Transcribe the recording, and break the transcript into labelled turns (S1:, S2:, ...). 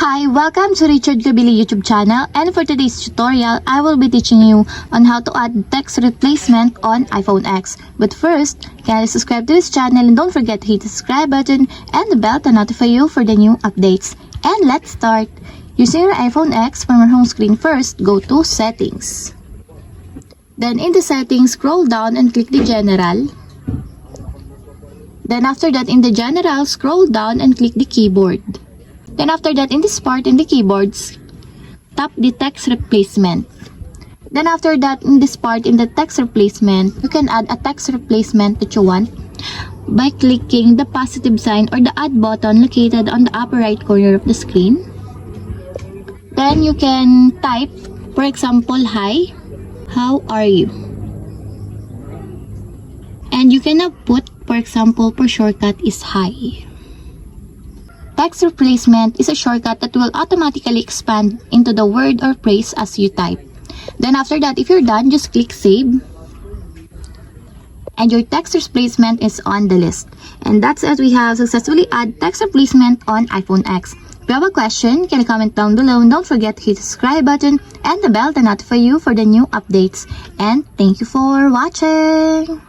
S1: Hi, welcome to Richard Gabili YouTube channel, and for today's tutorial, I will be teaching you on how to add text replacement on iPhone X. But first, kindly subscribe to this channel and don't forget to hit the subscribe button and the bell to notify you for the new updates. And let's start. Using your iPhone X, from your home screen first, go to Settings. Then in the Settings, scroll down and click the General. Then after that, in the General, scroll down and click the Keyboard. Then after that, in this part in the keyboards, tap the text replacement. Then after that, in this part in the text replacement, you can add a text replacement that you want by clicking the positive sign or the add button located on the upper right corner of the screen. Then you can type, for example, hi, how are you? And you can now put, for example, for shortcut is hi. Text replacement is a shortcut that will automatically expand into the word or phrase as you type. Then after that, if you're done, just click save. And your text replacement is on the list. And that's it. We have successfully added text replacement on iPhone X. If you have a question, can you comment down below, and don't forget to hit the subscribe button and the bell to notify you for the new updates. And thank you for watching!